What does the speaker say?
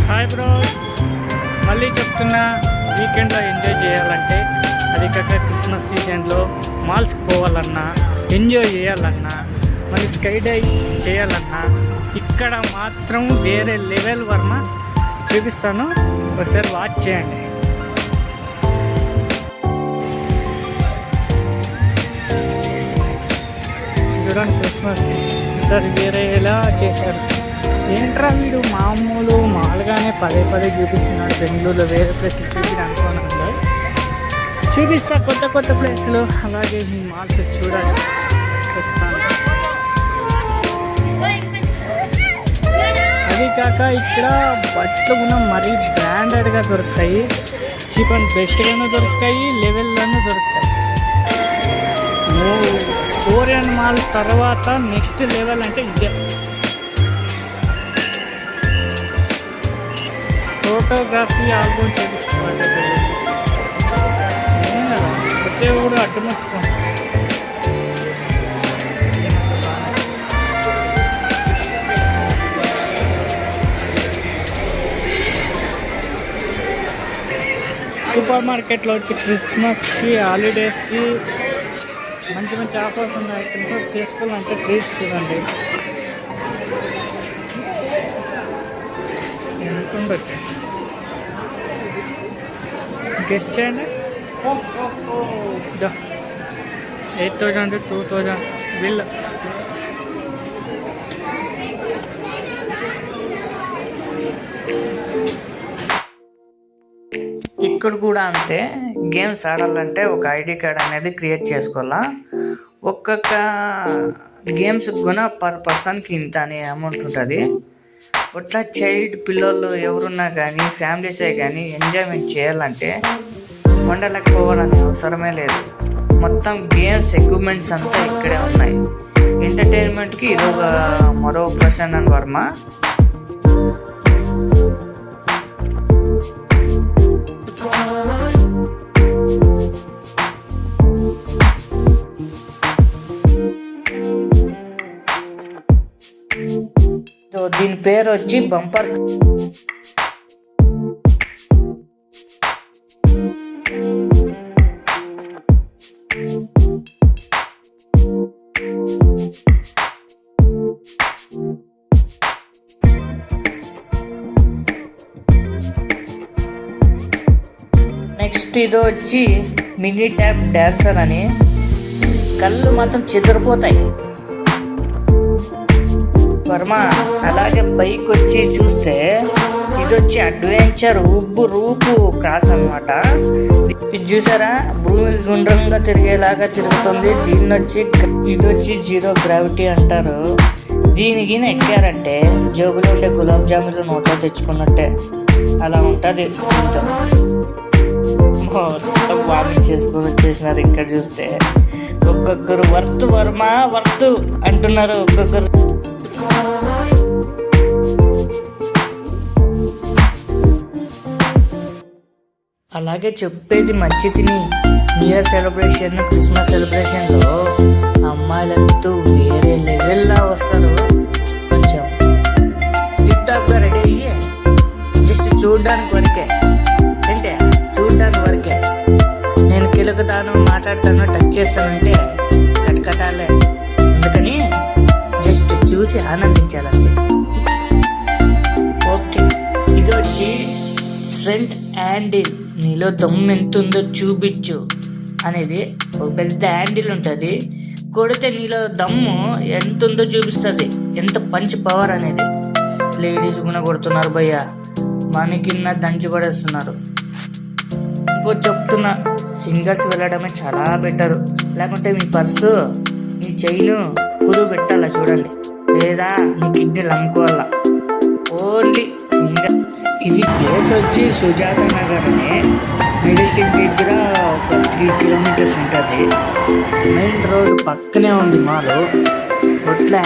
Hi bro, మళ్ళీ చెప్తున్నా, వీకెండ్లో ఎంజాయ్ చేయాలంటే అది కాక క్రిస్మస్ సీజన్లో మాల్స్కి పోవాలన్నా, ఎంజాయ్ చేయాలన్నా, మళ్ళీ స్కై డైవ్ చేయాలన్నా ఇక్కడ మాత్రం వేరే లెవెల్ వర్మ చూపిస్తాను, ఒకసారి వాచ్ చేయండి. చూడండి, క్రిస్మస్ ఈసారి వేరే ఎలా చేశారు. ఏంట్రా వీడు మామూలుగానే పదే చూపిస్తున్నాడు. బెంగళూరులో వేరే ప్లేస్ అనుకున్నాను. చూపిస్తా కొత్త ప్లేస్లు, అలాగే ఈ మాల్స్ చూడాలి చూస్తాను. అది కాక ఇక్కడ బట్టలు కూడా మరీ బ్రాండెడ్గా దొరుకుతాయి, చీప్ అండ్ బెస్ట్గానే దొరుకుతాయి, లెవెల్లోనే దొరుకుతాయి. ఓరియన్ మాల్ తర్వాత నెక్స్ట్ లెవెల్ అంటే ఇదే. ఫోటోగ్రఫీ ఆల్బమ్ చేయించుకోవాలి. ప్రతి కూడా అడ్డుమర్చుకోండి. సూపర్ మార్కెట్లో వచ్చి క్రిస్మస్కి హాలిడేస్కి మంచి ఆఫర్స్ ఉన్నాయి. క్రిస్మస్ చేసుకోవాలంటే ట్రీస్ చూడండి ఎంత ఉండొచ్చు. గెస్ట్ చేయండి. 8,000 2,000 బిల్. ఇక్కడ కూడా అంతే. గేమ్స్ ఆడాలంటే ఒక ఐడి కార్డ్ అనేది క్రియేట్ చేసుకోవాలా. ఒక్కొక్క గేమ్స్ కూడా పర్ పర్సన్కి ఇంత అనే అమౌంట్ ఉంటుంది. అట్లా చైల్డ్ పిల్లలు ఎవరున్నా కానీ ఫ్యామిలీసే కానీ ఎంజాయ్మెంట్ చేయాలంటే వండర్లకు పోవాలని అవసరమే లేదు. మొత్తం గేమ్స్ ఎక్విప్మెంట్స్ అంతా ఇక్కడే ఉన్నాయి. ఎంటర్టైన్మెంట్కి ఇదొక మరో ప్రసన్న వర్మ. దీని పేరు వచ్చి బంపర్. నెక్స్ట్ ఇది వచ్చి మినీ ట్యాప్ డాన్సర్ అని. కళ్ళు మాత్రం చెదిరిపోతాయి వర్మ. అలాగే పైకి వచ్చి చూస్తే ఇది వచ్చి అడ్వెంచర్ రూపు క్రాస్ అనమాట. ఇది చూసారా, భూమి గుండ్రంగా తిరిగేలాగా తిరుగుతుంది. ఇది వచ్చి జీరో గ్రావిటీ అంటారు. దీనికి ఎక్కారంటే జోబులో ఉండే గులాబ్ జాములు నోట్లో తెచ్చుకున్నట్టే అలా ఉంటుంది. వామింగ్ చేసుకొని వచ్చేసినారు. ఇక్కడ చూస్తే ఒక్కొక్కరు వర్త్ వర్మ వర్త్ అంటున్నారు. ఒక్కొక్కరు అలాగే చెప్పేది మంచి తిని. న్యూ ఇయర్ సెలబ్రేషన్, క్రిస్మస్ సెలబ్రేషన్లో అమ్మాయిలంతా వేరే లెవెల్లా వస్తారు. కొంచెం టిప్టాప్గా రెడీ అయ్యి జస్ట్ చూడడానికి వరకే. అంటే చూడడానికి వరకే. నేను కిలుకుతాను, మాట్లాడతాను, టచ్ చేస్తానంటే కటకటాలే. అందుకని జస్ట్ చూసి ఆనందించాలంతే. ఓకే, ఇది వచ్చి ఫ్రంట్ హ్యాండిల్. నీలో దమ్ము ఎంత ఉందో చూపించు అనేది ఒక పెద్ద హ్యాండిల్ ఉంటుంది. కొడితే నీలో దమ్ము ఎంత ఉందో చూపిస్తుంది, ఎంత పంచ్ పవర్ అనేది. లేడీస్ కూడా కొడుతున్నారు భయ్య, మనకిన్న దంచి పడేస్తున్నారు. ఇంకో చెప్తున్నా, సింగల్స్ వెళ్ళడమే చాలా బెటర్. లేకుంటే మీ పర్సు, మీ చైను కురువు పెట్టాలా చూడండి, లేదా మీ కిడ్నీలు అమ్ముకోవాలా. Only single. ఇది ప్లేస్ వచ్చి సుజాత నగర్ అని. మెజెస్టిక్ దగ్గర ఒక 3 కిలోమీటర్స్ ఉంటుంది. మెయిన్ రోడ్ పక్కనే ఉంది మాలు. ఒట్లా